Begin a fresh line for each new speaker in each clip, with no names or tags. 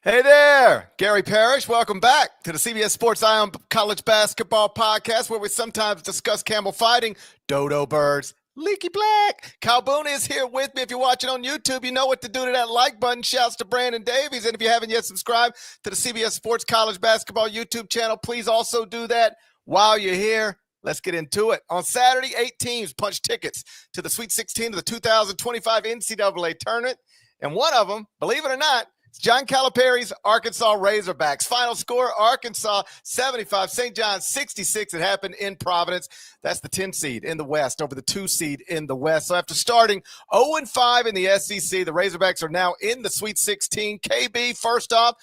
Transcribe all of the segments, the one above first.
Hey there, Gary Parrish. Welcome back to the CBS Sports Eye on College Basketball Podcast, where we sometimes discuss camel fighting, dodo birds, leaky black. Kyle Boone is here with me. If you're watching on YouTube, you know what to do to that like button. Shouts to Brandon Davies. And if you haven't yet subscribed to the CBS Sports College Basketball YouTube channel, please also do that while you're here. Let's get into it. On Saturday, 8 teams punched tickets to the Sweet 16 of the 2025 NCAA tournament. And one of them, believe it or not, it's John Calipari's Arkansas Razorbacks. Final score, Arkansas 75, St. John's 66. It happened in Providence. That's the 10 seed in the West over the 2 seed in the West. So after starting 0-5 in the SEC, the Razorbacks are now in the Sweet 16. KB, first off,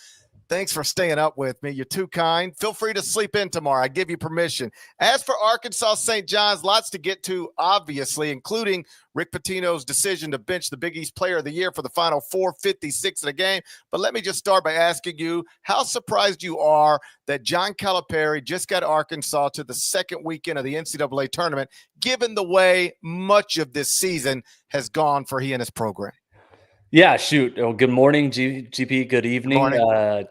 thanks for staying up with me. You're too kind. Feel free to sleep in tomorrow. I give you permission. As for Arkansas St. John's, lots to get to, obviously, including Rick Pitino's decision to bench the Big East Player of the Year for the final 4:56 of the game. But let me just start by asking you how surprised you are that John Calipari just got Arkansas to the second weekend of the NCAA tournament, given the way much of this season has gone for he and his program.
Yeah, shoot. Well, good morning, GP. Good evening.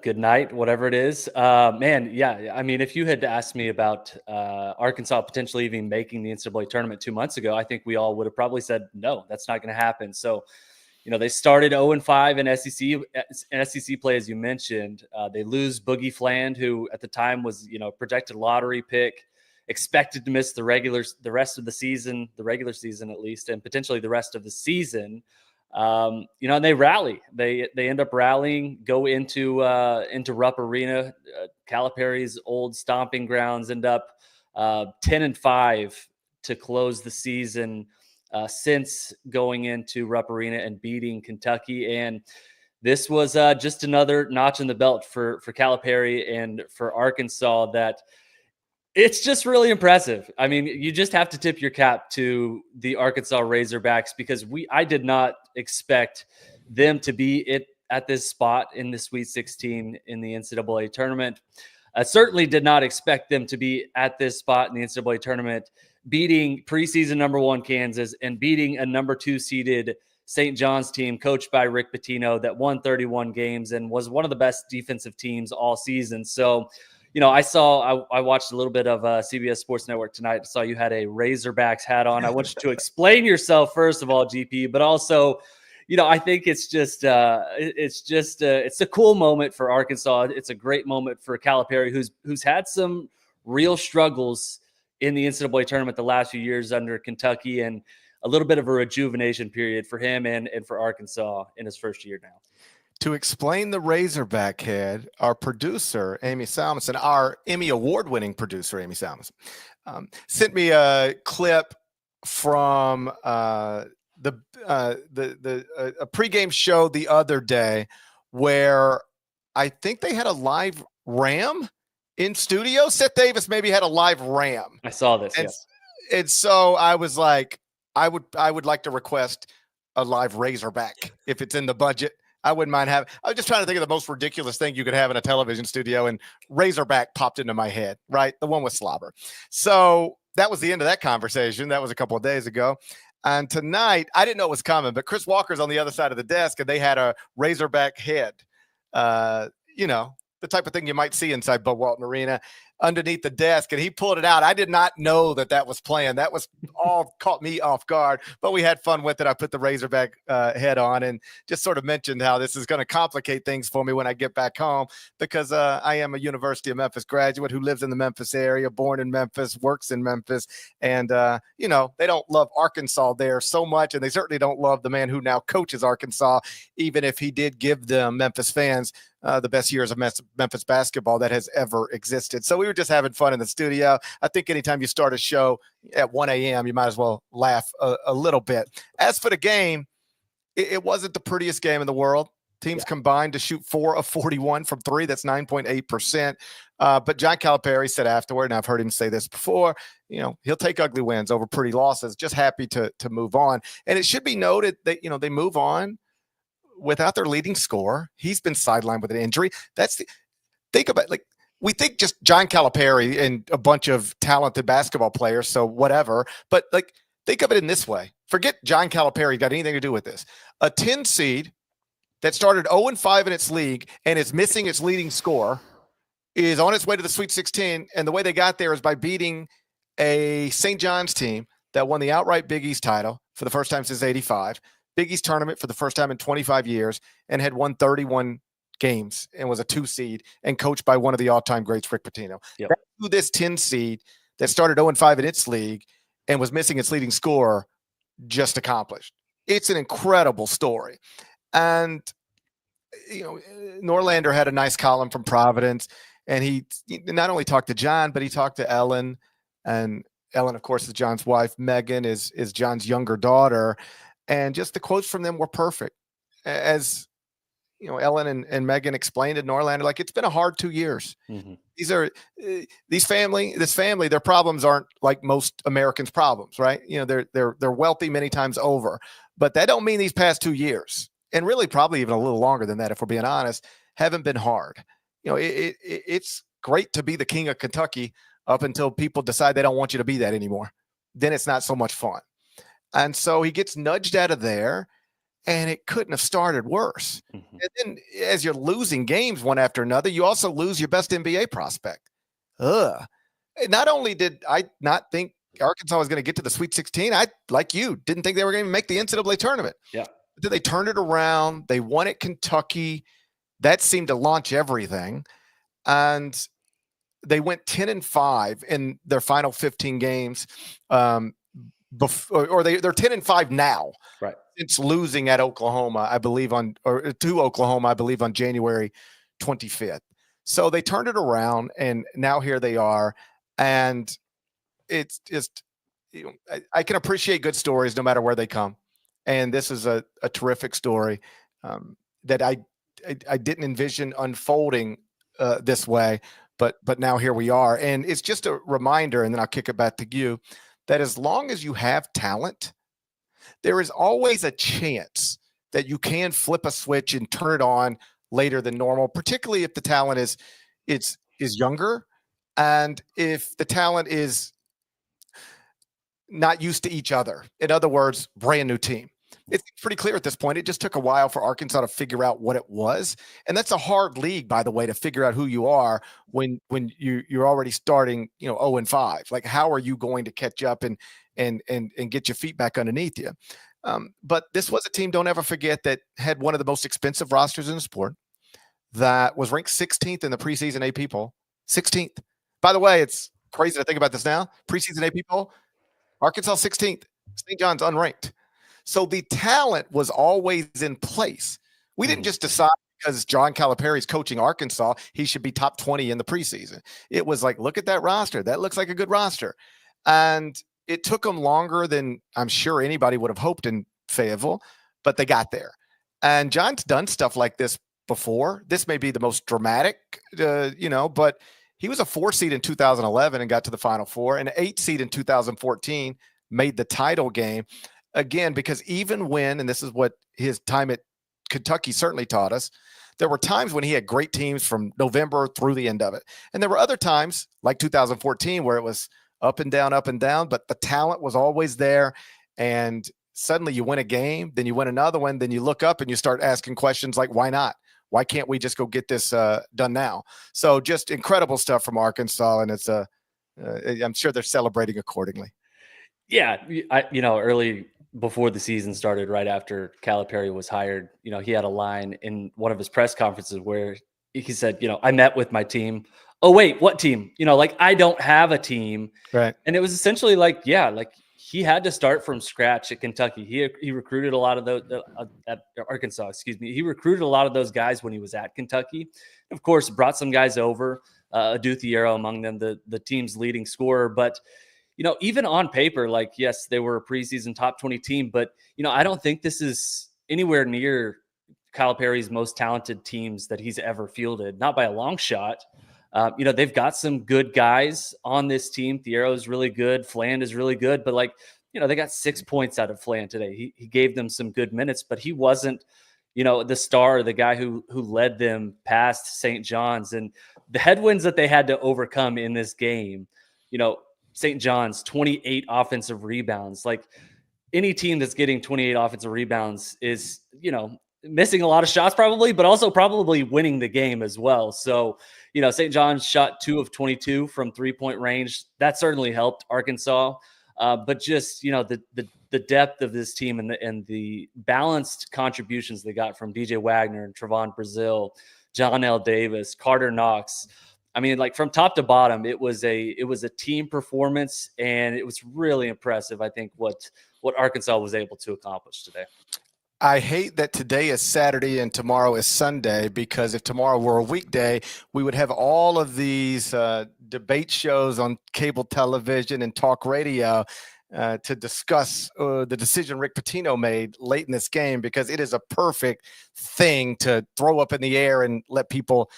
Good night, whatever it is. Man, yeah. I mean, if you had asked me about Arkansas potentially even making the NCAA tournament 2 months ago, I think we all would have probably said, no, that's not going to happen. So, they started 0-5 in SEC play, as you mentioned. They lose Boogie Fland, who at the time was, projected lottery pick, expected to miss the rest of the season, the regular season at least, and potentially the rest of the season. And they rally. They end up rallying, go into Rupp Arena, Calipari's old stomping grounds, end up 10-5 to close the season since going into Rupp Arena and beating Kentucky. And this was just another notch in the belt for Calipari and for Arkansas that it's just really impressive. I mean, you just have to tip your cap to the Arkansas Razorbacks because I did not expect them to be at this spot in the Sweet 16 in the NCAA tournament. I certainly did not expect them to be at this spot in the NCAA tournament, beating preseason number 1 Kansas and beating a number 2 seeded St. John's team coached by Rick Pitino that won 31 games and was one of the best defensive teams all season. So, I watched a little bit of CBS Sports Network tonight. I saw you had a Razorbacks hat on. I want you to explain yourself, first of all, GP, but also, I think it's a cool moment for Arkansas. It's a great moment for Calipari, who's had some real struggles in the NCAA tournament the last few years under Kentucky, and a little bit of a rejuvenation period for him and for Arkansas in his first year now.
To explain the Razorback head, our producer, Amy Salmonson, our Emmy Award-winning producer, Amy Salmonson, sent me a clip from a pregame show the other day where I think they had a live Ram in studio. Seth Davis maybe had a live Ram.
I saw this, yes.
And so I was like, I would like to request a live Razorback if it's in the budget. I wouldn't mind having. I was just trying to think of the most ridiculous thing you could have in a television studio, and Razorback popped into my head, right? The one with slobber. So that was the end of that conversation. That was a couple of days ago. And tonight, I didn't know it was coming, but Chris Walker's on the other side of the desk, and they had a Razorback head. The type of thing you might see inside Bud Walton Arena underneath the desk, and he pulled it out. I did not know that was playing. That was all caught me off guard, but we had fun with it. I put the Razorback head on and just sort of mentioned how this is going to complicate things for me when I get back home because I am a University of Memphis graduate who lives in the Memphis area, born in Memphis, works in Memphis, and they don't love Arkansas there so much, and they certainly don't love the man who now coaches Arkansas, even if he did give them, Memphis fans, the best years of Memphis basketball that has ever existed. So we were just having fun in the studio. I think anytime you start a show at 1 a.m., you might as well laugh a little bit. As for the game, it wasn't the prettiest game in the world. Teams combined to shoot 4 of 41 from 3. That's 9.8%. But John Calipari said afterward, and I've heard him say this before, he'll take ugly wins over pretty losses. Just happy to move on. And it should be noted that, they move on without their leading scorer. He's been sidelined with an injury. Think about we think just John Calipari and a bunch of talented basketball players, so whatever. But think of it in this way. Forget John Calipari got anything to do with this. A 10 seed that started 0-5 in its league and is missing its leading scorer is on its way to the Sweet 16. And the way they got there is by beating a St. John's team that won the outright Big East title for the first time since '85, Big East tournament for the first time in 25 years, and had won 31 games and was a 2 seed and coached by one of the all-time greats, Rick Pitino.
Yep.
That's who this 10 seed that started 0-5 in its league and was missing its leading scorer just accomplished. It's an incredible story. And, Norlander had a nice column from Providence, and he not only talked to John, but he talked to Ellen, and Ellen, of course, is John's wife. Megan is John's younger daughter. And just the quotes from them were perfect. As Ellen and Megan explained to Norlander, like, it's been a hard 2 years. Mm-hmm. This family, their problems aren't like most Americans' problems, right? They're wealthy many times over, but that don't mean these past 2 years, and really probably even a little longer than that, if we're being honest, haven't been hard. It's great to be the king of Kentucky up until people decide they don't want you to be that anymore. Then it's not so much fun. And so he gets nudged out of there, and it couldn't have started worse. Mm-hmm. And then as you're losing games one after another, you also lose your best NBA prospect. Not only did I not think Arkansas was going to get to the Sweet 16, I, like you, didn't think they were going to make the NCAA tournament. Yeah. But then they turned it around. They won at Kentucky. That seemed to launch everything. And they went 10-5 in their final 15 games. They're 10-5 now. Right. It's losing at Oklahoma, I believe, to Oklahoma, I believe, on January 25th. So they turned it around, and now here they are. And it's just, I can appreciate good stories no matter where they come. And this is a terrific story that I didn't envision unfolding this way, but now here we are. And it's just a reminder, and then I'll kick it back to you, that as long as you have talent, there is always a chance that you can flip a switch and turn it on later than normal, particularly if the talent is younger, and if the talent is not used to each other. In other words, brand new team. It's pretty clear at this point. It just took a while for Arkansas to figure out what it was. And that's a hard league, by the way, to figure out who you are when you're already starting, 0-5. Like, how are you going to catch up and get your feet back underneath you? But this was a team, don't ever forget, that had one of the most expensive rosters in the sport, that was ranked 16th in the preseason AP poll. 16th. By the way, it's crazy to think about this now. Preseason AP poll, Arkansas 16th, St. John's unranked. So the talent was always in place. We didn't just decide because John Calipari is coaching Arkansas, he should be top 20 in the preseason. It was like, look at that roster. That looks like a good roster. And it took them longer than I'm sure anybody would have hoped in Fayetteville, but they got there. And John's done stuff like this before. This may be the most dramatic, but he was a 4 seed in 2011 and got to the Final Four, and an 8 seed in 2014, made the title game. Again, because even when, and this is what his time at Kentucky certainly taught us, there were times when he had great teams from November through the end of it. And there were other times, like 2014, where it was up and down, but the talent was always there. And suddenly you win a game, then you win another one, then you look up and you start asking questions like, why not? Why can't we just go get this done now? So just incredible stuff from Arkansas. And it's I'm sure they're celebrating accordingly.
Yeah. Early before the season started, right after Calipari was hired, he had a line in one of his press conferences where he said, I met with my team. Oh, wait, what team? I don't have a team. Right. And it was essentially like he had to start from scratch at Kentucky. He recruited a lot of those at Arkansas, He recruited a lot of those guys when he was at Kentucky. Of course, brought some guys over, Aduthiero among them, the team's leading scorer. But, even on paper, yes, they were a preseason top 20 team, but, I don't think this is anywhere near Calipari's most talented teams that he's ever fielded, not by a long shot. They've got some good guys on this team. Thiero is really good. Fland is really good, but they got 6 points out of Fland today. He gave them some good minutes, but he wasn't, the star, the guy who led them past St. John's. And the headwinds that they had to overcome in this game, St. John's 28 offensive rebounds. Any team that's getting 28 offensive rebounds is, missing a lot of shots probably, but also probably winning the game as well. So, St. John's shot 2 of 22 from 3-point range. That certainly helped Arkansas. But just, the depth of this team and the balanced contributions they got from DJ Wagner and Trevon Brazile, John L. Davis, Carter Knox. I mean, like from top to bottom, it was a team performance, and it was really impressive, I think, what Arkansas was able to accomplish today.
I hate that today is Saturday and tomorrow is Sunday, because if tomorrow were a weekday, we would have all of these debate shows on cable television and talk radio to discuss the decision Rick Pitino made late in this game, because it is a perfect thing to throw up in the air and let people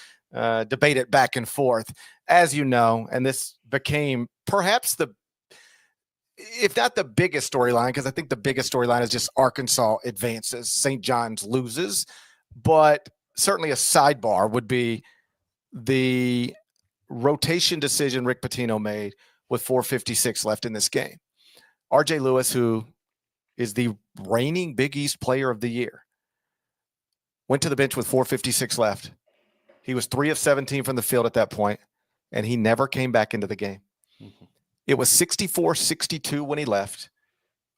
debate it back and forth. As you know, and this became perhaps if not the biggest storyline, because I think the biggest storyline is just Arkansas advances, St. John's loses, but certainly a sidebar would be the rotation decision Rick Pitino made with 4:56 left in this game. RJ Lewis, who is the reigning Big East Player of the Year, went to the bench with 4:56 left. He was 3 of 17 from the field at that point, and he never came back into the game. Mm-hmm. It was 64-62 when he left.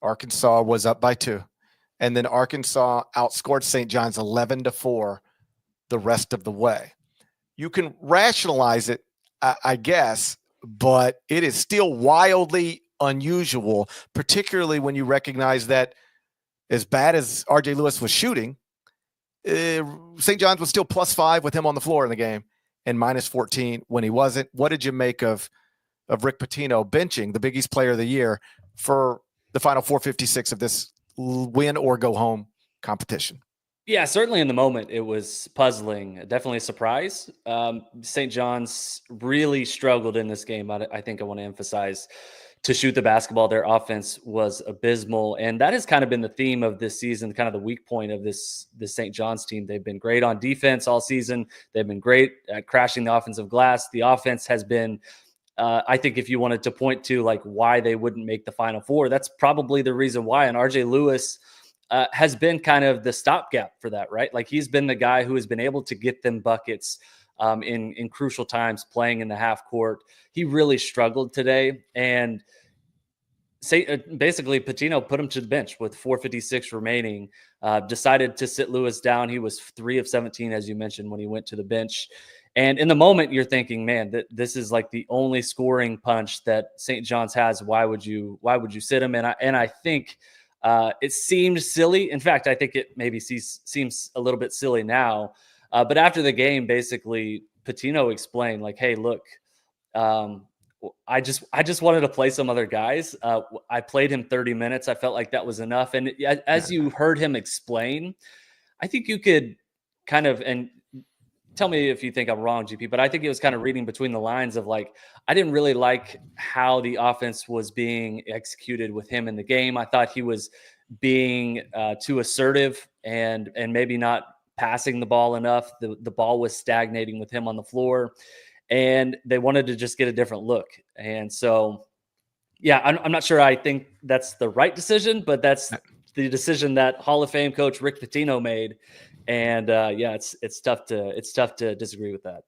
Arkansas was up by 2. And then Arkansas outscored St. John's 11-4 the rest of the way. You can rationalize it, I guess, but it is still wildly unusual, particularly when you recognize that as bad as RJ Lewis was shooting, St. John's was still +5 with him on the floor in the game and -14 when he wasn't. What did you make of Rick Pitino benching the Big East Player of the Year for the final 4:56 of this win or go home competition?
Yeah, certainly in the moment it was puzzling. Definitely a surprise. St. John's really struggled in this game. I think I want to emphasize to shoot the basketball. Their offense was abysmal, and that has kind of been the theme of this season, kind of the weak point of this St. John's team. They've been great on defense all season. They've been great at crashing the offensive glass. The offense has been I think if you wanted to point to like why they wouldn't make the Final Four, that's probably the reason why. And RJ Lewis has been kind of the stopgap for that, right? Like he's been the guy who has been able to get them buckets in crucial times, playing in the half court. He really struggled today, and basically Pitino put him to the bench with 4:56 remaining. Decided to sit Lewis down. He was 3 of 17, as you mentioned, when he went to the bench. And in the moment, you're thinking, man, this is like the only scoring punch that St. John's has. Why would you sit him? And I think it seemed silly. In fact, I think it maybe seems a little bit silly now. But after the game, basically, Pitino explained, like, hey, look, I just wanted to play some other guys. I played him 30 minutes. I felt like that was enough. And as you heard him explain, I think you could kind of, and tell me if you think I'm wrong, GP, but I think it was kind of reading between the lines of like, I didn't really like how the offense was being executed with him in the game. I thought he was being too assertive and maybe not passing the ball enough. The ball was stagnating with him on the floor, and they wanted to just get a different look. And so, yeah, I'm not sure I think that's the right decision, but that's the decision that Hall of Fame coach Rick Pitino made. And yeah, it's tough to disagree with that.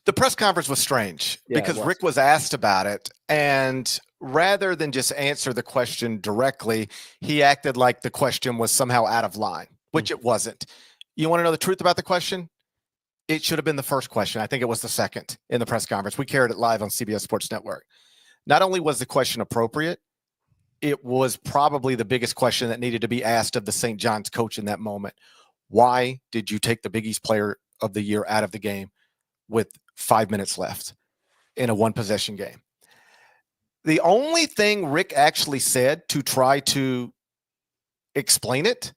The press conference was strange because Rick was asked about it, and rather than just answer the question directly, he acted like the question was somehow out of line, which it wasn't. You want to know the truth about the question? It should have been the first question. I think it was the second in the press conference. We carried it live on CBS Sports Network. Not only was the question appropriate, it was probably the biggest question that needed to be asked of the St. John's coach in that moment. Why did you take the Big East Player of the Year out of the game with 5 minutes left in a one-possession game? The only thing Rick actually said to try to explain it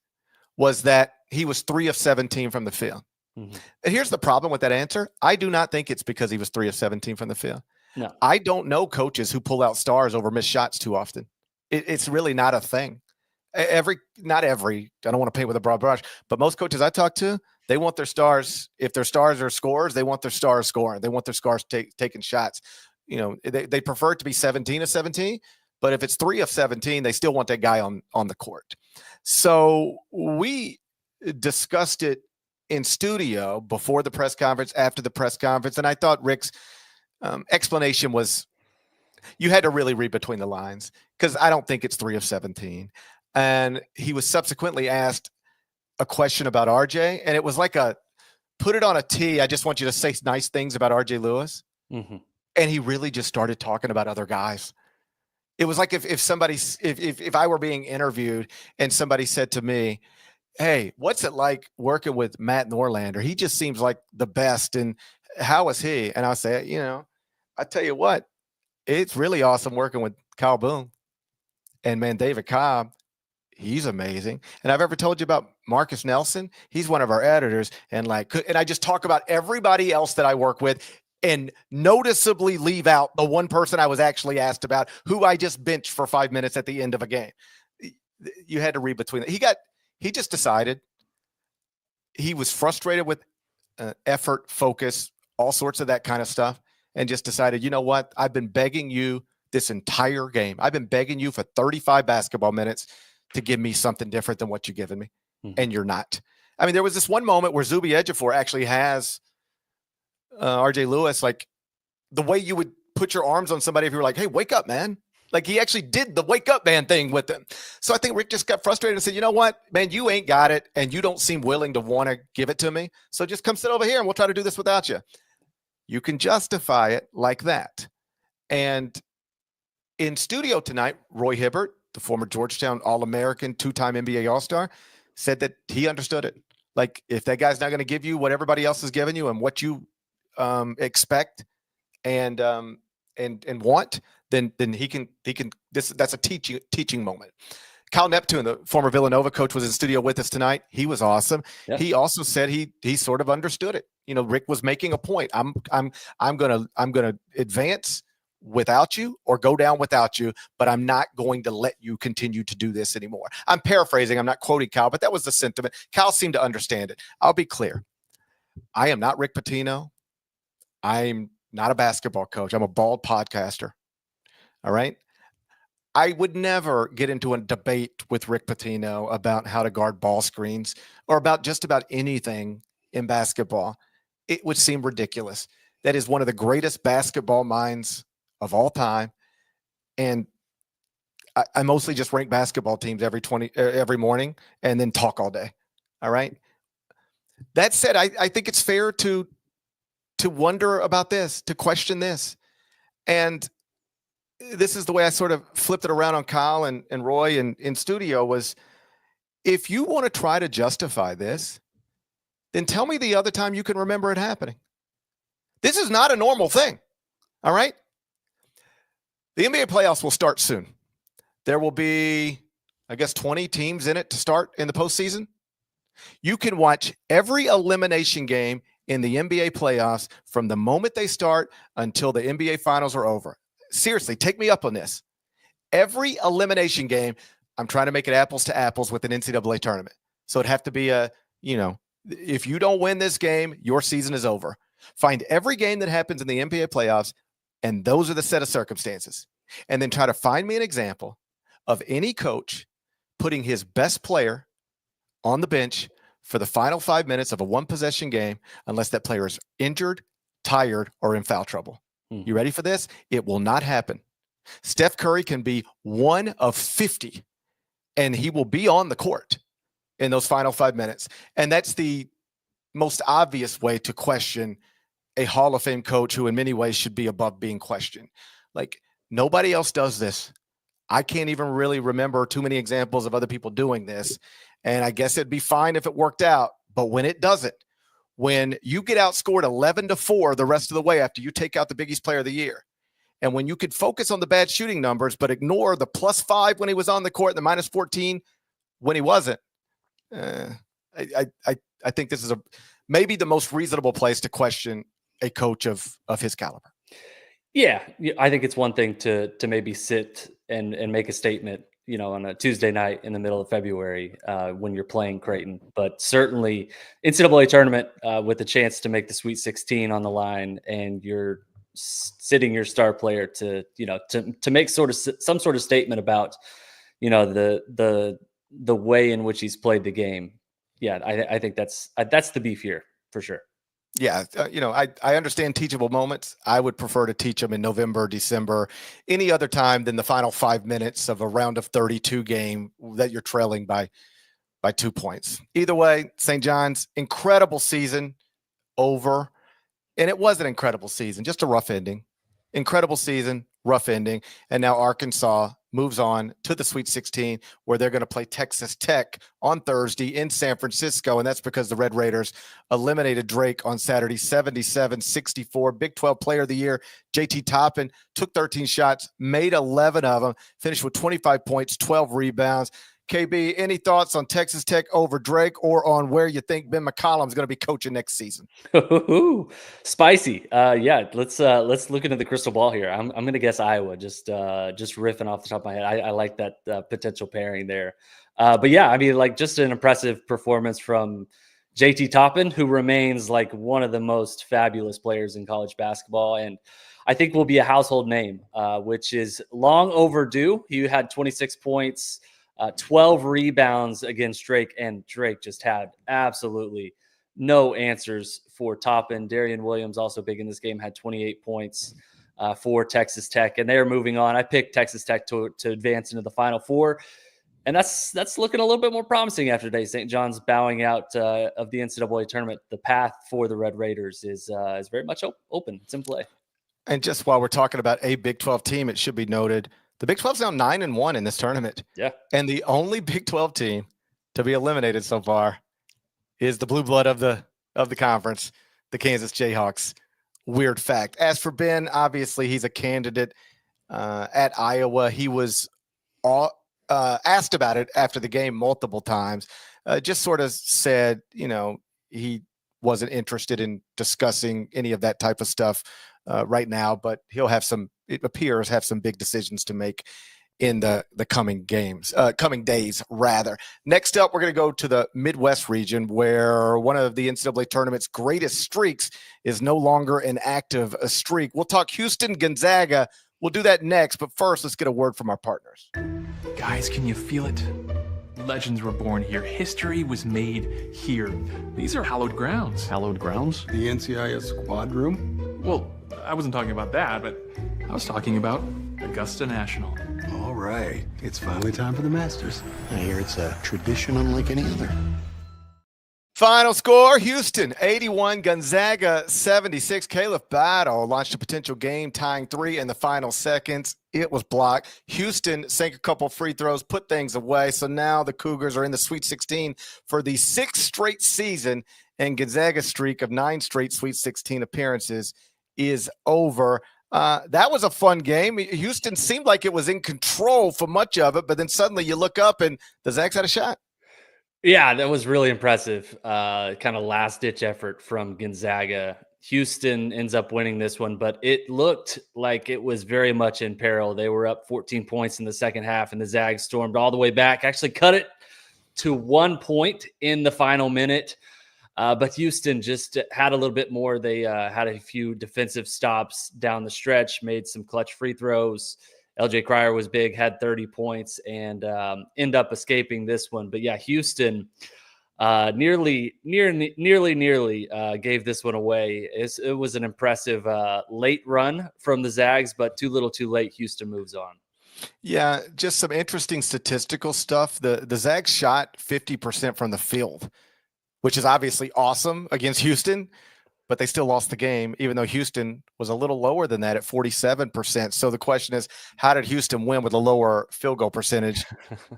was that he was 3 of 17 from the field. Mm-hmm. And here's the problem with that answer. I do not think it's because he was 3 of 17 from the field.
No.
I don't know coaches who pull out stars over missed shots too often. It's really not a thing. Not every, I don't want to paint with a broad brush, but most coaches I talk to, they want their stars. If their stars are scorers, they want their stars scoring. They want their stars taking shots. You know, they prefer it to be 17 of 17, but if it's 3 of 17, they still want that guy on the court. So we discussed it in studio before the press conference, after the press conference, and I thought Rick's explanation was you had to really read between the lines because I don't think it's 3 of 17. And he was subsequently asked a question about RJ, and it was like a put it on a tee. I just want you to say nice things about RJ Lewis.
Mm-hmm.
And he really just started talking about other guys. It was like if I were being interviewed and somebody said to me, hey, what's it like working with Matt Norlander? He just seems like the best. And how is he? And I'll say, I tell you what, it's really awesome working with Kyle Boone. And man, David Cobb, he's amazing. And I've ever told you about Marcus Nelson. He's one of our editors. And I just talk about everybody else that I work with and noticeably leave out the one person I was actually asked about, who I just benched for 5 minutes at the end of a game. You had to read between it. He just decided he was frustrated with effort, focus, all sorts of that kind of stuff, and just decided, you know what? I've been begging you this entire game. I've been begging you for 35 basketball minutes to give me something different than what you've given me, and you're not. I mean, there was this one moment where Zuby Ejiofor actually has RJ Lewis, like the way you would put your arms on somebody if you were like, hey, wake up, man. Like he actually did the wake up man thing with them. So I think Rick just got frustrated and said, you know what, man, you ain't got it. And you don't seem willing to want to give it to me. So just come sit over here and we'll try to do this without you. You can justify it like that. And in studio tonight, Roy Hibbert, the former Georgetown All-American, 2-time NBA All-Star, said that he understood it. Like if that guy's not going to give you what everybody else is giving you and what you expect and want, then he can that's a teaching moment. Kyle Neptune, the former Villanova coach, was in studio with us tonight. He was awesome. Yeah. He also said he sort of understood it. Rick was making a point. I'm gonna advance without you or go down without you, but I'm not going to let you continue to do this anymore. I'm paraphrasing. I'm not quoting Kyle, but that was the sentiment. Kyle seemed to understand it. I'll be clear. I am not Rick Pitino. I'm not a basketball coach. I'm a bald podcaster. All right. I would never get into a debate with Rick Pitino about how to guard ball screens or about just about anything in basketball. It would seem ridiculous. That is one of the greatest basketball minds of all time. And I mostly just rank basketball teams every morning and then talk all day. All right. That said, I think it's fair to wonder about this, to question this. And this is the way I sort of flipped it around on Kyle and Roy in studio was, if you want to try to justify this, then tell me the other time you can remember it happening. This is not a normal thing. All right. The NBA playoffs will start soon. There will be, I guess, 20 teams in it to start in the postseason. You can watch every elimination game in the NBA playoffs from the moment they start until the NBA finals are over. Seriously, take me up on this. Every elimination game, I'm trying to make it apples to apples with an NCAA tournament. So it'd have to be if you don't win this game, your season is over. Find every game that happens in the NBA playoffs, and those are the set of circumstances. And then try to find me an example of any coach putting his best player on the bench for the final 5 minutes of a one-possession game unless that player is injured, tired, or in foul trouble. You ready for this? It will not happen. Steph Curry can be 1 of 50, and he will be on the court in those final 5 minutes. And that's the most obvious way to question a Hall of Fame coach who in many ways should be above being questioned. Like, nobody else does this. I can't even really remember too many examples of other people doing this. And I guess it'd be fine if it worked out. But when it doesn't, when you get outscored 11-4 the rest of the way after you take out the Big East Player of the Year, and when you could focus on the bad shooting numbers but ignore the +5 when he was on the court and the -14 when he wasn't, I think this is maybe the most reasonable place to question a coach of his caliber.
Yeah, I think it's one thing to maybe sit and make a statement, on a Tuesday night in the middle of February when you're playing Creighton, but certainly NCAA tournament with a chance to make the Sweet 16 on the line, and you're sitting your star player to make some sort of statement about, the way in which he's played the game. yeah, I think that's the beef here for sure.
Yeah, I understand teachable moments. I would prefer to teach them in November, December, any other time than the final 5 minutes of a round of 32 game that you're trailing by 2 points. Either way, St. John's, incredible season over. And it was an incredible season, just a rough ending. Incredible season, rough ending. And now Arkansas moves on to the Sweet 16, where they're going to play Texas Tech on Thursday in San Francisco. And that's because the Red Raiders eliminated Drake on Saturday, 77-64. Big 12 Player of the Year, JT Toppin, took 13 shots, made 11 of them, finished with 25 points, 12 rebounds. KB, any thoughts on Texas Tech over Drake, or on where you think Ben McCollum is going to be coaching next season?
Spicy. Yeah, let's look into the crystal ball here. I'm going to guess Iowa. Just riffing off the top of my head. I like that potential pairing there. But yeah, I mean, like, just an impressive performance from JT Toppin, who remains like one of the most fabulous players in college basketball, and I think will be a household name, which is long overdue. He had 26 points. 12 rebounds against Drake, and Drake just had absolutely no answers for Toppin. Darian Williams, also big in this game, had 28 points for Texas Tech, and they're moving on. I picked Texas Tech to advance into the Final Four, and that's looking a little bit more promising after today. St. John's bowing out of the NCAA tournament. The path for the Red Raiders is very much open. It's in play.
And just while we're talking about a Big 12 team, it should be noted, the Big 12 is now 9-1 in this tournament.
Yeah.
And the only Big 12 team to be eliminated so far is the blue blood of the conference, the Kansas Jayhawks. Weird fact. As for Ben, obviously he's a candidate at Iowa. He was asked about it after the game multiple times. Just sort of said, he wasn't interested in discussing any of that type of stuff right now, but he'll have some big decisions to make in the coming days rather. Next up, we're going to go to the Midwest region, where one of the NCAA tournament's greatest streaks is no longer an active streak. We'll talk Houston, Gonzaga. We'll do that next, but first, let's get a word from our partners.
Guys, can you feel it? Legends were born here. History was made here. These are hallowed grounds.
Hallowed grounds?
The NCIS squad room?
Well, I wasn't talking about that, but I was talking about Augusta National.
All right. It's finally time for the Masters.
I hear it's a tradition unlike any other.
Final score, Houston 81, Gonzaga 76. Caliph Battle launched a potential game-tying three in the final seconds. It was blocked. Houston sank a couple free throws, put things away. So now the Cougars are in the Sweet 16 for the sixth straight season, and Gonzaga's streak of 9 straight Sweet 16 appearances is over. That was a fun game. Houston seemed like it was in control for much of it, but then suddenly you look up and the Zags had a shot.
Yeah, that was really impressive. Kind of last-ditch effort from Gonzaga. Houston ends up winning this one, but it looked like it was very much in peril. They were up 14 points in the second half, and the Zags stormed all the way back, actually cut it to 1 point in the final minute. But Houston just had a little bit more. They had a few defensive stops down the stretch, made some clutch free throws. LJ Cryer was big, had 30 points, and end up escaping this one. But yeah, Houston nearly gave this one away. It was an impressive late run from the Zags, but too little too late. Houston moves on.
Yeah, just some interesting statistical stuff. The Zags shot 50% from the field, which is obviously awesome against Houston, but they still lost the game, even though Houston was a little lower than that at 47%. So the question is, how did Houston win with a lower field goal percentage,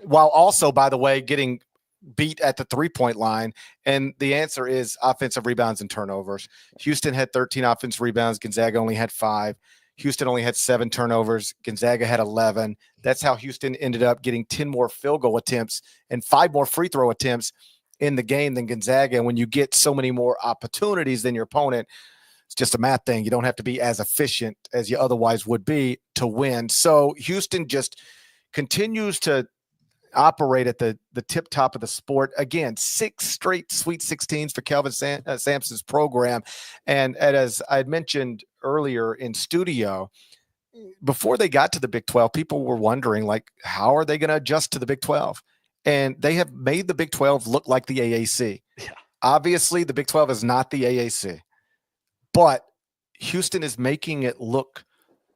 while also, by the way, getting beat at the three-point line? And the answer is offensive rebounds and turnovers. Houston had 13 offensive rebounds. Gonzaga only had 5. Houston only had 7 turnovers. Gonzaga had 11. That's how Houston ended up getting 10 more field goal attempts and 5 more free throw attempts in the game than Gonzaga. And when you get so many more opportunities than your opponent, it's just a math thing. You don't have to be as efficient as you otherwise would be to win. So Houston just continues to operate at the tip top of the sport. Again, 6 straight Sweet 16s for Kelvin Sampson's program. And as I had mentioned earlier in studio, before they got to the Big 12, people were wondering, like, how are they going to adjust to the Big 12? and they have made the Big 12 look like the AAC.
Yeah.
Obviously, the Big 12 is not the AAC, but Houston is making it look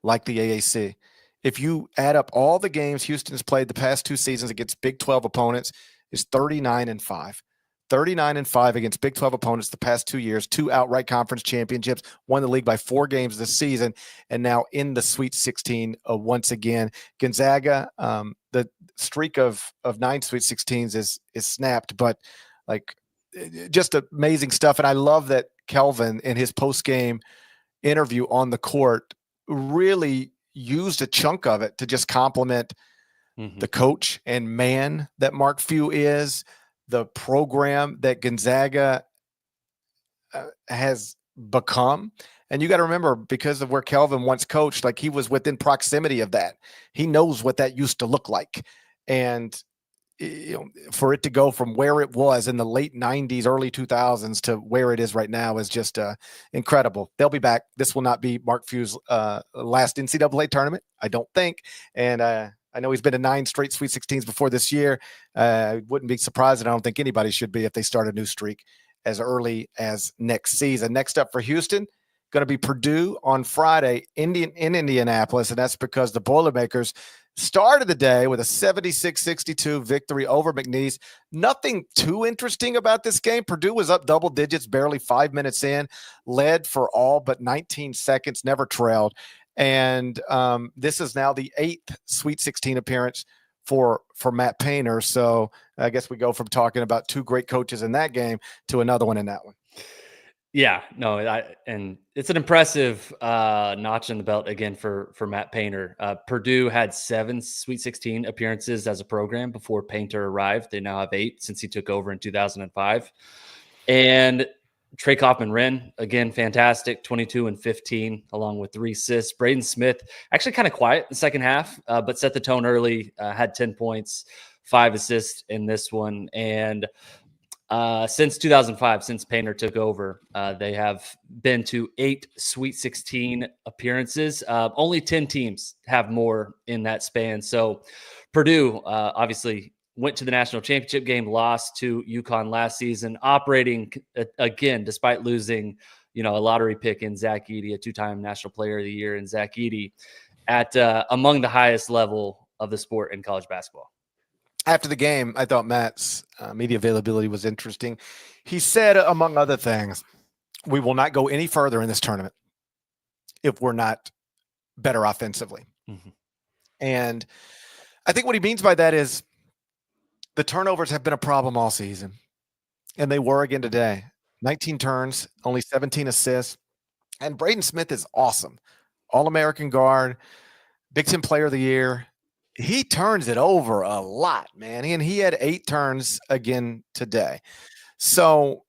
like the AAC. If you add up all the games Houston has played the past 2 seasons against Big 12 opponents, is 39-5. 39-5 against Big 12 opponents the past 2 years, 2 outright conference championships, won the league by 4 games this season, and now in the Sweet 16 once again. Gonzaga, the streak of 9 Sweet 16s is snapped, but like just amazing stuff. And I love that Kelvin in his post-game interview on the court really used a chunk of it to just compliment the coach and man that Mark Few is, the program that Gonzaga has become. And you got to remember, because of where Kelvin once coached, like he was within proximity of that. He knows what that used to look like. And for it to go from where it was in the late 90s, early 2000s to where it is right now is just incredible. They'll be back. This will not be Mark Few's last NCAA tournament, I don't think. And I know he's been to 9 straight Sweet 16s before this year. Wouldn't be surprised, and I don't think anybody should be if they start a new streak as early as next season. Next up for Houston, going to be Purdue on Friday in Indianapolis, and that's because the Boilermakers started the day with a 76-62 victory over McNeese. Nothing too interesting about this game. Purdue was up double digits, barely 5 minutes in, led for all but 19 seconds, never trailed. And this is now the 8th Sweet 16 appearance for Matt Painter. So I guess we go from talking about 2 great coaches in that game to another one in that one.
Yeah, no, and it's an impressive notch in the belt again for Matt Painter. Purdue had 7 Sweet 16 appearances as a program before Painter arrived. They now have 8 since he took over in 2005. And Trey Kaufman-Wren, again, fantastic, 22 and 15, along with 3 assists. Braden Smith, actually kind of quiet in the second half, but set the tone early, had 10 points, 5 assists in this one. And since 2005, since Painter took over, they have been to 8 Sweet 16 appearances. Only 10 teams have more in that span. So Purdue obviously went to the national championship game, lost to UConn last season, operating again, despite losing, a lottery pick in Zach Edey, a 2-time National Player of the Year in Zach Edey, at among the highest level of the sport in college basketball.
After the game, I thought Matt's media availability was interesting. He said, among other things, we will not go any further in this tournament if we're not better offensively. And I think what he means by that is the turnovers have been a problem all season, and they were again today. 19 turns, only 17 assists, and Braden Smith is awesome. All-American guard, Big Ten Player of the Year. He turns it over a lot, man. And he had 8 turns again today. So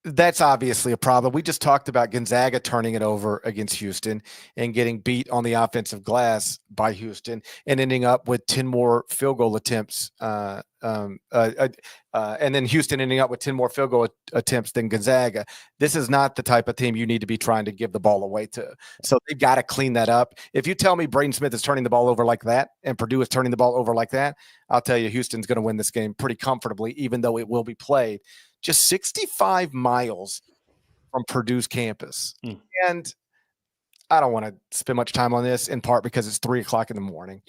that's obviously a problem. We just talked about Gonzaga turning it over against Houston and getting beat on the offensive glass by Houston and ending up with 10 more field goal attempts. And then Houston ending up with 10 more field goal attempts than Gonzaga. This is not the type of team you need to be trying to give the ball away to. So they've got to clean that up. If you tell me Braden Smith is turning the ball over like that and Purdue is turning the ball over like that, I'll tell you Houston's going to win this game pretty comfortably, even though it will be played just 65 miles from Purdue's campus. And I don't want to spend much time on this, in part because it's 3:00 in the morning.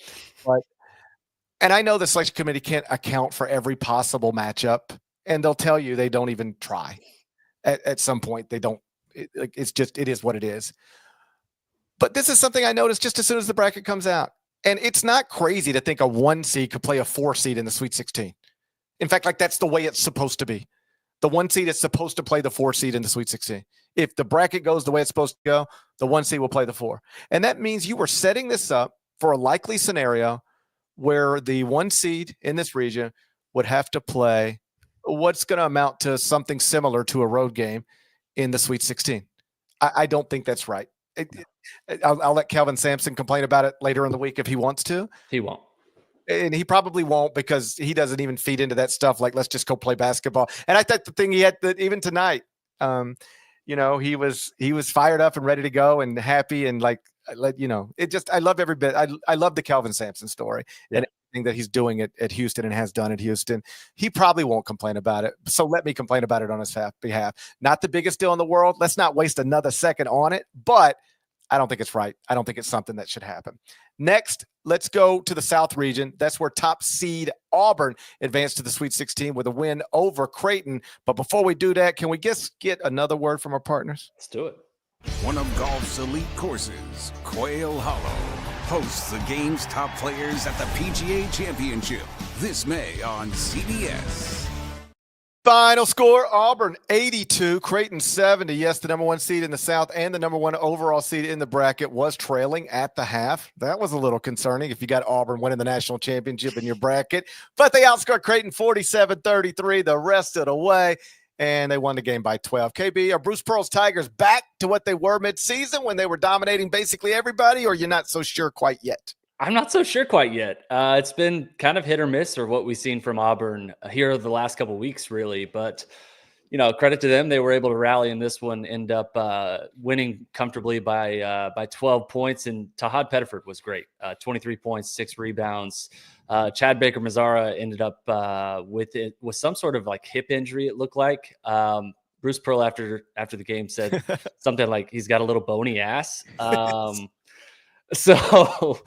And I know the selection committee can't account for every possible matchup, and they'll tell you they don't even try. At some point, they don't. It is what it is. But this is something I noticed just as soon as the bracket comes out. And it's not crazy to think a 1 seed could play a 4 seed in the Sweet 16. In fact, that's the way it's supposed to be. The 1 seed is supposed to play the 4 seed in the Sweet 16. If the bracket goes the way it's supposed to go, the 1 seed will play the 4. And that means you were setting this up for a likely scenario where the 1 seed in this region would have to play what's going to amount to something similar to a road game in the Sweet 16. I don't think that's right. I'll let Kelvin Sampson complain about it later in the week if he wants to.
He won't.
And he probably won't, because he doesn't even feed into that stuff. Like, let's just go play basketball. And I thought the thing he had that even tonight, he was fired up and ready to go and happy and I love every bit. I love the Kelvin Sampson story and everything that he's doing at Houston and has done at Houston, he probably won't complain about it. So let me complain about it on his behalf. Not the biggest deal in the world. Let's not waste another second on it, but I don't think it's right. I don't think it's something that should happen. Next, let's go to the South region. That's where top seed Auburn advanced to the Sweet 16 with a win over Creighton. But before we do that, can we just get another word from our partners?
Let's do it.
One of golf's elite courses, Quail Hollow, hosts the game's top players at the PGA Championship this May on CBS.
Final score, Auburn 82, Creighton 70. Yes, the number one seed in the South and the number one overall seed in the bracket was trailing at the half. That was a little concerning if you got Auburn winning the national championship in your bracket. But they outscored Creighton 47-33 the rest of the way, and they won the game by 12. KB, are Bruce Pearl's Tigers back to what they were midseason when they were dominating basically everybody, or you're not so sure quite yet?
I'm not so sure quite yet. It's been kind of hit or miss, or what we've seen from Auburn here the last couple of weeks, really. But, credit to them. They were able to rally in this one, end up winning comfortably by 12 points. And Tahad Pettiford was great. 23 points, 6 rebounds. Chad Baker-Mazara ended up with some sort of like hip injury, it looked like. Bruce Pearl after the game said something like he's got a little bony ass. So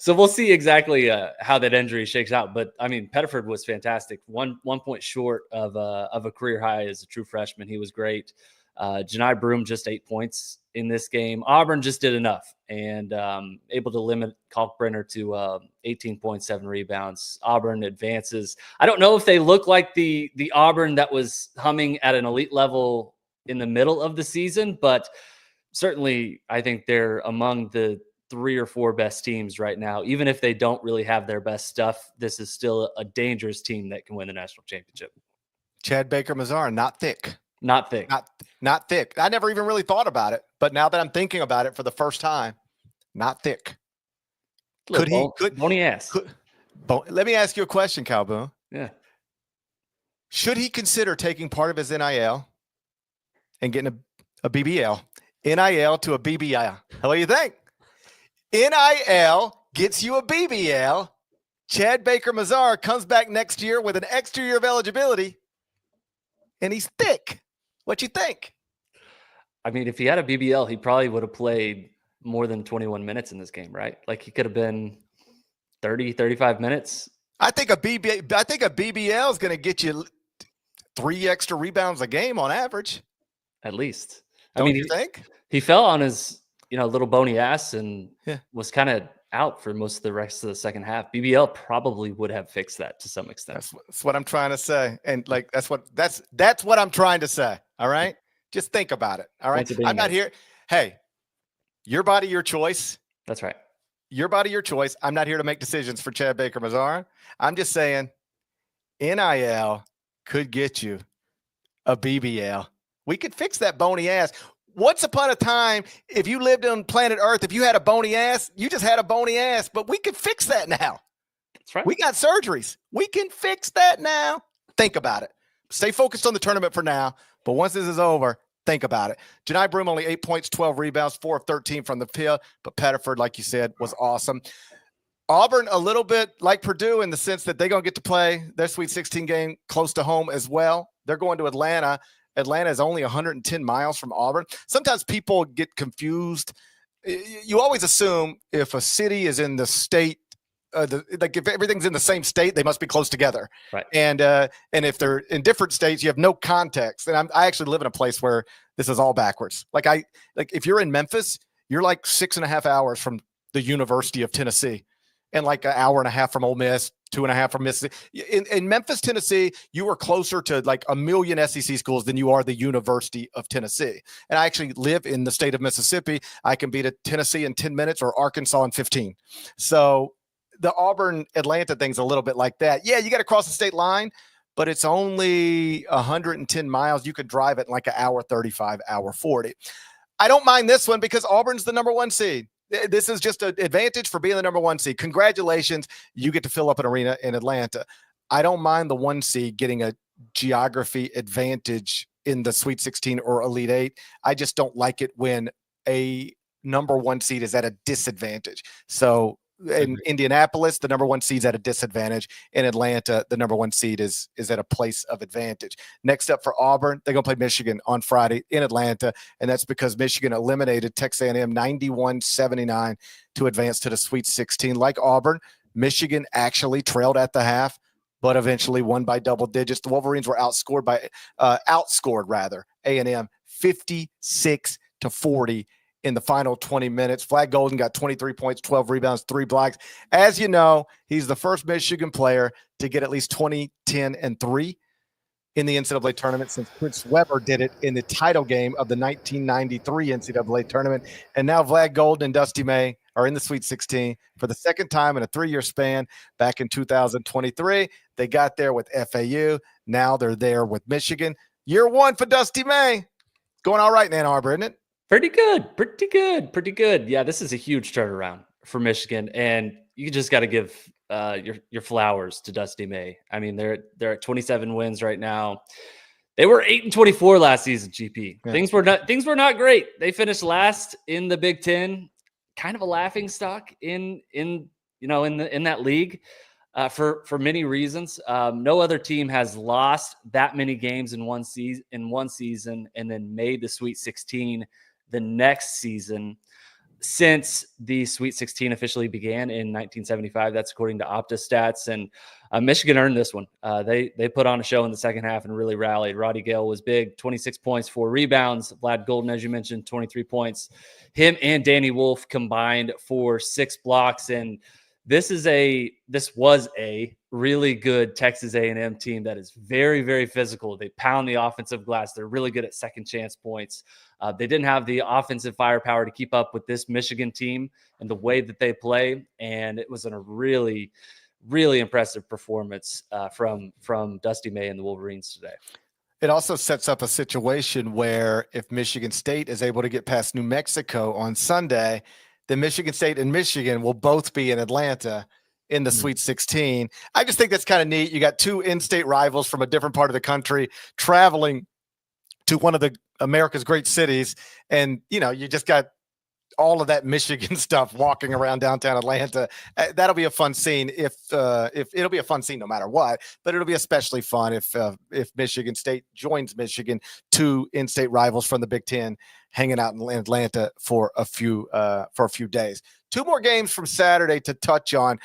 we'll see exactly how that injury shakes out. But I mean, Pettiford was fantastic. One point short of a career high as a true freshman. He was great. Janai Broome just 8 points in this game. Auburn just did enough and able to limit Kalkbrenner to 18.7 rebounds. Auburn advances. I don't know if they look like the Auburn that was humming at an elite level in the middle of the season, but certainly I think they're among the 3 or 4 best teams right now. Even if they don't really have their best stuff, this is still a dangerous team that can win the national championship.
Chad Baker-Mazara, not thick.
Not thick.
Not thick. I never even really thought about it, but now that I'm thinking about it for the first time, not thick.
Bony ass.
Let me ask you a question, Kyle Boone.
Yeah.
Should he consider taking part of his NIL and getting a BBL? NIL to a BBL. How do you think? NIL gets you a BBL. Chad Baker-Mazara comes back next year with an extra year of eligibility, and he's thick. What you think?
I mean, if he had a BBL, he probably would have played more than 21 minutes in this game, right? Like he could have been 30, 35 minutes.
I think a BBL is going to get you 3 extra rebounds a game on average.
At least.
Don't you think?
He fell on his little bony ass and was kind of out for most of the rest of the second half. BBL probably would have fixed that to some extent.
That's what I'm trying to say. And like, that's what I'm trying to say. All right. Just think about it. All right. I'm not here. Hey, your body, your choice.
That's right.
Your body, your choice. I'm not here to make decisions for Chad Baker-Mazara. I'm just saying NIL could get you a BBL. We could fix that bony ass. Once upon a time, if you lived on planet Earth, if you had a bony ass, you just had a bony ass. But we can fix that now.
That's right.
We got surgeries. We can fix that now. Think about it. Stay focused on the tournament for now. But once this is over, think about it. Janai Broome, only 8 points, 12 rebounds, 4 of 13 from the field. But Pettiford, like you said, was awesome. Auburn, a little bit like Purdue in the sense that they're going to get to play their Sweet 16 game close to home as well. They're going to Atlanta. Atlanta is only 110 miles from Auburn. Sometimes people get confused. You always assume if a city is in the state, if everything's in the same state, they must be close together.
Right.
And if they're in different states, you have no context. And I actually live in a place where this is all backwards. Like if you're in Memphis, you're like 6.5 hours from the University of Tennessee, and like an hour and a half from Ole Miss, 2.5 from Mississippi. In Memphis, Tennessee, you are closer to like 1 million SEC schools than you are the University of Tennessee. And I actually live in the state of Mississippi. I can be to Tennessee in 10 minutes or Arkansas in 15. So the Auburn-Atlanta thing's a little bit like that. Yeah, you got to cross the state line, but it's only 110 miles. You could drive it in like an hour 35, hour 40. I don't mind this one because Auburn's the number 1 seed. This is just an advantage for being the number 1 seed. Congratulations. You get to fill up an arena in Atlanta. I don't mind the 1 seed getting a geography advantage in the Sweet 16 or Elite 8. I just don't like it when a number 1 seed is at a disadvantage. So in Indianapolis, the number 1 seed's at a disadvantage. In Atlanta, the number 1 seed is at a place of advantage. Next up for Auburn, they're going to play Michigan on Friday in Atlanta, and that's because Michigan eliminated Texas A&M 91-79 to advance to the Sweet 16. Like Auburn, Michigan actually trailed at the half, but eventually won by double digits. The Wolverines were outscored A&M 56-40 in the final 20 minutes. Flag Golden got 23 points, 12 rebounds, 3 blocks. As you know, he's the first Michigan player to get at least 20, 10, and 3 in the NCAA tournament since Chris Webber did it in the title game of the 1993 NCAA tournament. And now Flag Golden and Dusty May are in the Sweet 16 for the second time in a 3-year span. Back in 2023, they got there with FAU. Now they're there with Michigan. Year 1 for Dusty May. Going all right in Ann Arbor, isn't it?
Pretty good. Yeah, this is a huge turnaround for Michigan, and you just got to give your flowers to Dusty May. I mean, they're at 27 wins right now. They were 8-24 last season. GP things were not great. They finished last in the Big Ten, kind of a laughing stock in that league for many reasons. No other team has lost that many games in one season and then made the Sweet 16 the next season since the Sweet 16 officially began in 1975. That's according to OptaStats. And Michigan earned this one. They put on a show in the second half and really rallied. Roddy Gale was big, 26 points, 4 rebounds. Vlad Golden, as you mentioned, 23 points. Him and Danny Wolf combined for 6 blocks. And this was a really good Texas A&M team that is very, very physical. They pound the offensive glass. They're really good at second chance points. They didn't have the offensive firepower to keep up with this Michigan team and the way that they play. And it was a really, really impressive performance from Dusty May and the Wolverines today.
It also sets up a situation where if Michigan State is able to get past New Mexico on Sunday, then Michigan State and Michigan will both be in Atlanta in the Sweet 16. I just think that's kind of neat. You got 2 in-state rivals from a different part of the country traveling to one of America's great cities. And, you just got all of that Michigan stuff walking around downtown Atlanta. That'll be a fun scene if it'll be a fun scene no matter what, but it'll be especially fun if Michigan State joins Michigan, 2 in-state rivals from the Big Ten hanging out in Atlanta for a few days. 2 more games from Saturday to touch on.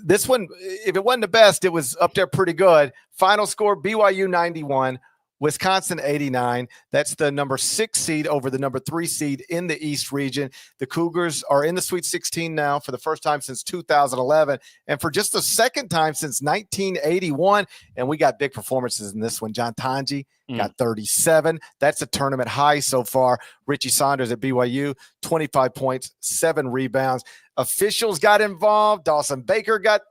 This one, if it wasn't the best, it was up there pretty good. Final score, BYU 91, Wisconsin 89. That's the number 6 seed over the number 3 seed in the East region. The Cougars are in the Sweet 16 now for the first time since 2011 and for just the second time since 1981. And we got big performances in this one. John Tanji got 37. That's a tournament high so far. Richie Saunders at BYU, 25 points, 7 rebounds. Officials got involved. Dawson Baker got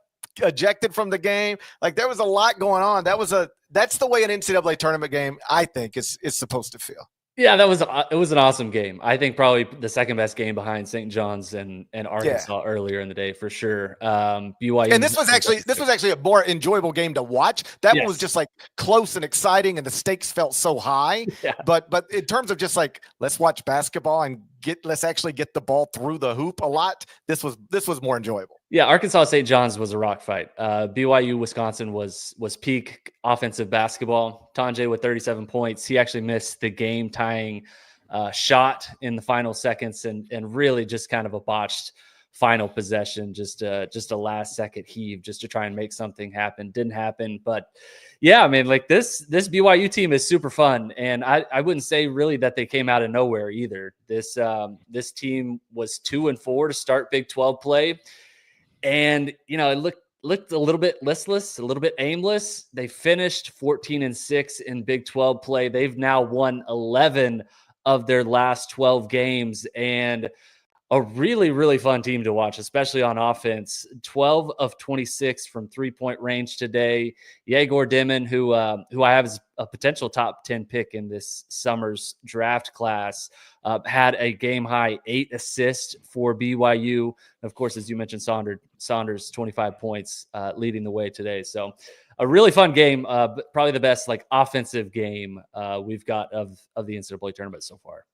ejected from the game. Like, there was a lot going on. That's the way an NCAA tournament game, I think, is supposed to feel.
Yeah, it was an awesome game. I think probably the second best game behind St. John's and Arkansas earlier in the day for sure. BYU,
and this was actually a more enjoyable game to watch. That one was just like close and exciting, and the stakes felt so high. Yeah. But in terms of just like, let's watch basketball and let's actually get the ball through the hoop a lot, this was more enjoyable. Yeah,
Arkansas St. John's was a rock fight. BYU Wisconsin was peak offensive basketball. Tanjay with 37 points. He actually missed the game tying shot in the final seconds and really just kind of a botched final possession, just a last second heave just to try and make something happen. Didn't happen, but yeah, I mean, like this BYU team is super fun, and I wouldn't say really that they came out of nowhere either. This team was 2-4 to start Big 12 play. And, it looked a little bit listless, a little bit aimless. They finished 14-6 in Big 12 play. They've now won 11 of their last 12 games, and a really, really fun team to watch, especially on offense. 12 of 26 from 3-point range today. Yegor Dimon, who I have as a potential top 10 pick in this summer's draft class, had a game-high 8 assists for BYU. Of course, as you mentioned, Saunders 25 points leading the way today. So a really fun game, probably the best offensive game we've got of the NCAA tournament so far.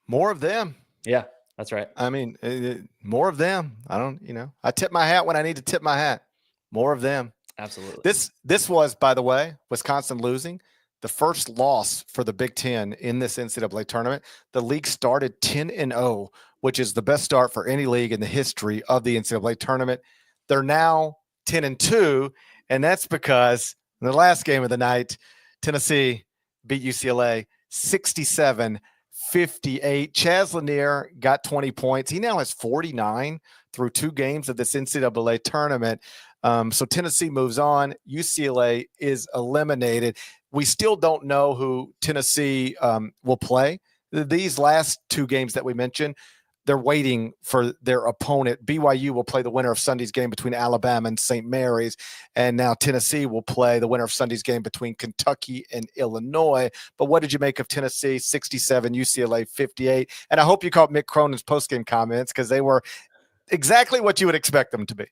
More of them.
Yeah. That's right.
I mean, more of them. I tip my hat when I need to tip my hat. More of them.
Absolutely.
This was, by the way, Wisconsin losing the first loss for the Big Ten in this NCAA tournament. The league started 10-0, which is the best start for any league in the history of the NCAA tournament. They're now 10-2, and that's because in the last game of the night, Tennessee beat UCLA 67-58. Chaz Lanier got 20 points. He now has 49 through 2 games of this NCAA tournament. So Tennessee moves on. UCLA is eliminated. We still don't know who Tennessee will play. These last 2 games that we mentioned, they're waiting for their opponent. BYU will play the winner of Sunday's game between Alabama and St. Mary's. And now Tennessee will play the winner of Sunday's game between Kentucky and Illinois. But what did you make of Tennessee 67, UCLA 58? And I hope you caught Mick Cronin's postgame comments, because they were exactly what you would expect them to be.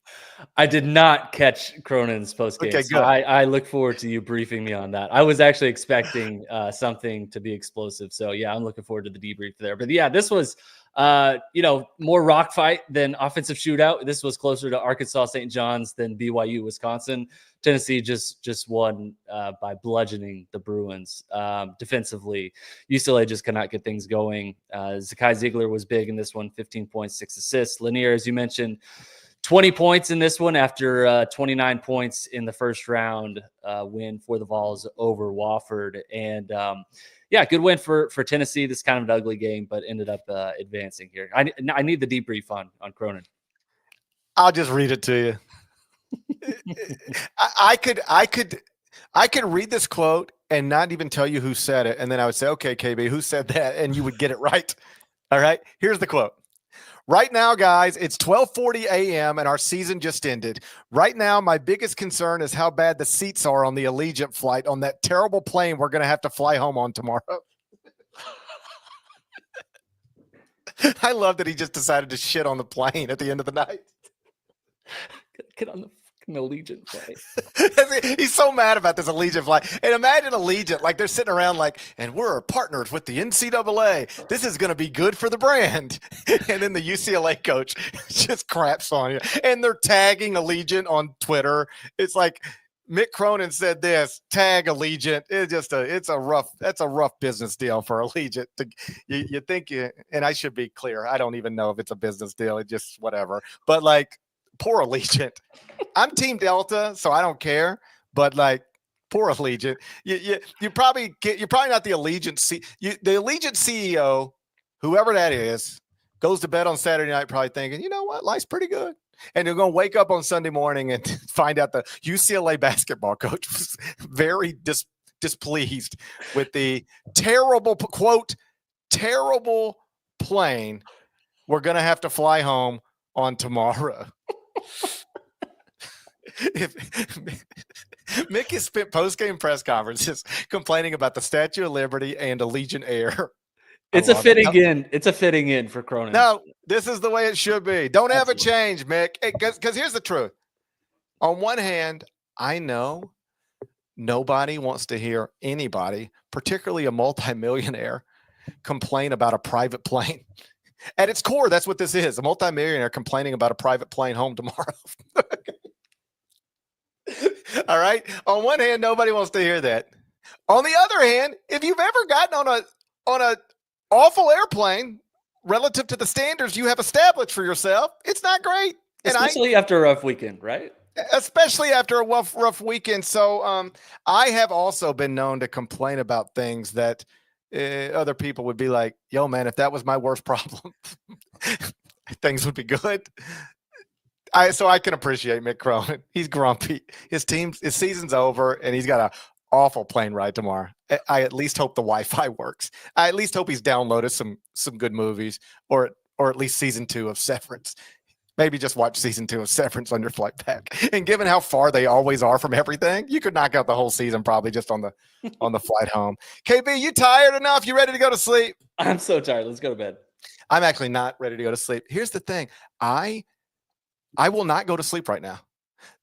I did not catch Cronin's postgame.
Okay,
so I look forward to you briefing me on that. I was actually expecting something to be explosive. So, yeah, I'm looking forward to the debrief there. But, yeah, this was, more rock fight than offensive shootout. This was closer to Arkansas St. John's than BYU Wisconsin. Tennessee just won by bludgeoning the Bruins defensively. UCLA just could not get things going. Zakai Ziegler was big in this one, 15 points, 6 assists. Lanier, as you mentioned, 20 points in this one after 29 points in the first round win for the Vols over Wofford. And yeah, good win for Tennessee. This is kind of an ugly game, but ended up advancing here. I need the debrief on Cronin.
I'll just read it to you. I could read this quote and not even tell you who said it, and then I would say, okay, KB, who said that? And you would get it right. All right, here's the quote. Right now, guys, it's 12:40 a.m. and our season just ended. Right now, my biggest concern is how bad the seats are on the Allegiant flight on that terrible plane we're going to have to fly home on tomorrow. I love that he just decided to shit on the plane at the end of the night.
Get on the Allegiant flight.
He's so mad about this Allegiant flight. And imagine Allegiant, like they're sitting around like, and we're partners with the NCAA. This is going to be good for the brand. And then the UCLA coach just craps on you. And they're tagging Allegiant on Twitter. It's like Mick Cronin said this, tag Allegiant. That's a rough business deal for Allegiant. You think, and I should be clear, I don't even know if it's a business deal. It just whatever. But like, poor Allegiant. I'm Team Delta, so I don't care. But like, poor Allegiant. You're probably not the Allegiant. The Allegiant CEO, whoever that is, goes to bed on Saturday night probably thinking, you know what, life's pretty good. And they're going to wake up on Sunday morning and find out the UCLA basketball coach was very displeased with the terrible, quote, terrible plane we're going to have to fly home on tomorrow. Mick has spent post-game press conferences complaining about the Statue of Liberty and Allegiant Air.
It's a fitting in for Cronin.
No, this is the way it should be. Don't ever change, Mick. Because here's the truth. On one hand, I know nobody wants to hear anybody, particularly a multimillionaire, complain about a private plane. At its core, that's what this is. A multimillionaire complaining about a private plane home tomorrow. All right. On one hand, nobody wants to hear that. On the other hand, if you've ever gotten on a awful airplane relative to the standards you have established for yourself, it's not great.
Especially after a rough weekend, right?
Especially after a rough weekend. So I have also been known to complain about things that other people would be like, yo, man, if that was my worst problem, things would be good. So I can appreciate Mick Cronin. He's grumpy. His season's over, and he's got an awful plane ride tomorrow. I at least hope the Wi-Fi works. I at least hope he's downloaded some good movies, or at least season 2 of Severance. Maybe just watch season 2 of Severance on your flight back. And given how far they always are from everything, you could knock out the whole season probably just on the flight home. KB, you tired enough? You ready to go to sleep?
I'm so tired. Let's go to bed.
I'm actually not ready to go to sleep. Here's the thing. I will not go to sleep right now.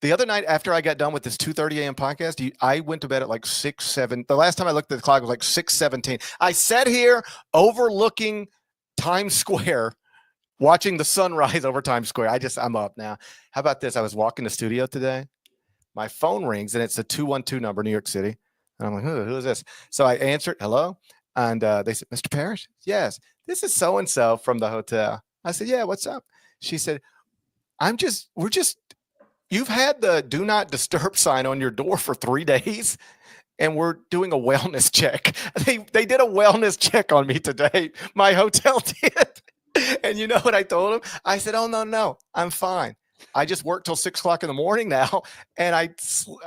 The other night after I got done with this 2:30 a.m. podcast, I went to bed at like 7. The last time I looked at the clock was like 6:17. I sat here overlooking Times Square watching the sunrise over Times Square. I'm up now. How about this? I was walking the studio today. My phone rings and it's a 212 number, New York City. And I'm like, who is this? So I answered, hello. And they said, Mr. Parrish? Yes. This is so-and-so from the hotel. I said, yeah, what's up? She said, you've had the do not disturb sign on your door for 3 days. And we're doing a wellness check. They did a wellness check on me today. My hotel did. And you know what I told him? I said, oh, no, I'm fine. I just work till 6 o'clock in the morning now. And I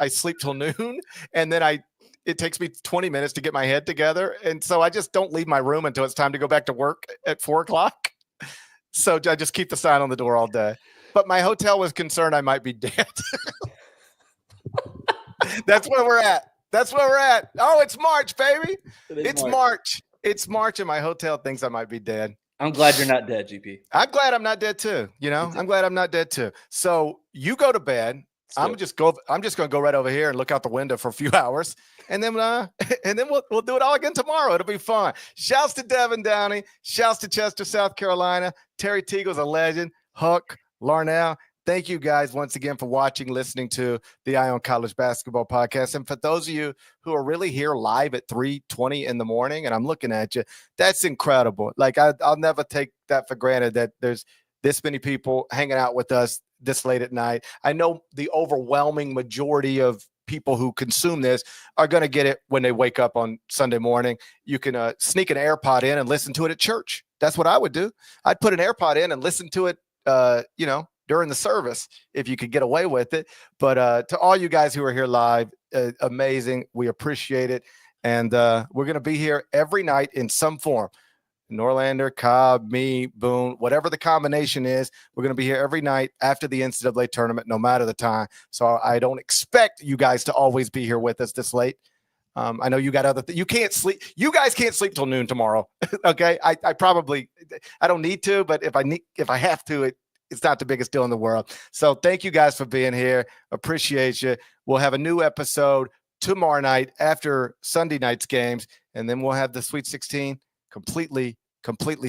sleep till noon. And then it takes me 20 minutes to get my head together. And so I just don't leave my room until it's time to go back to work at 4 o'clock. So I just keep the sign on the door all day. But my hotel was concerned I might be dead. That's where we're at. Oh, it's March, baby. It's March. It's March, and my hotel thinks I might be dead.
I'm glad you're not dead, GP.
I'm glad I'm not dead too. I'm glad I'm not dead too. So you go to bed. I'm just going to go right over here and look out the window for a few hours, and then we'll do it all again tomorrow. It'll be fun. Shouts to Devin Downey. Shouts to Chester, South Carolina. Terry Teagle's a legend. Huck, Larnell. Thank you guys once again for watching, listening to the Eye on College Basketball podcast. And for those of you who are really here live at 3:20 in the morning, and I'm looking at you, that's incredible. Like I'll never take that for granted that there's this many people hanging out with us this late at night. I know the overwhelming majority of people who consume this are going to get it when they wake up on Sunday morning. You can sneak an AirPod in and listen to it at church. That's what I would do. I'd put an AirPod in and listen to it, during the service, if you could get away with it. But to all you guys who are here live, amazing. We appreciate it. And we're going to be here every night in some form. Norlander, Cobb, me, Boone, whatever the combination is, we're going to be here every night after the NCAA tournament, no matter the time. So I don't expect you guys to always be here with us this late. I know you got other you can't sleep. You guys can't sleep till noon tomorrow. Okay. I don't need to, but if I have to, it's not the biggest deal in the world. So thank you guys for being here. Appreciate you. We'll have a new episode tomorrow night after Sunday night's games, and then we'll have the Sweet 16 completely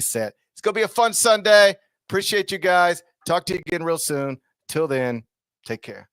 set. It's going to be a fun Sunday. Appreciate you guys. Talk to you again real soon. Till then, take care.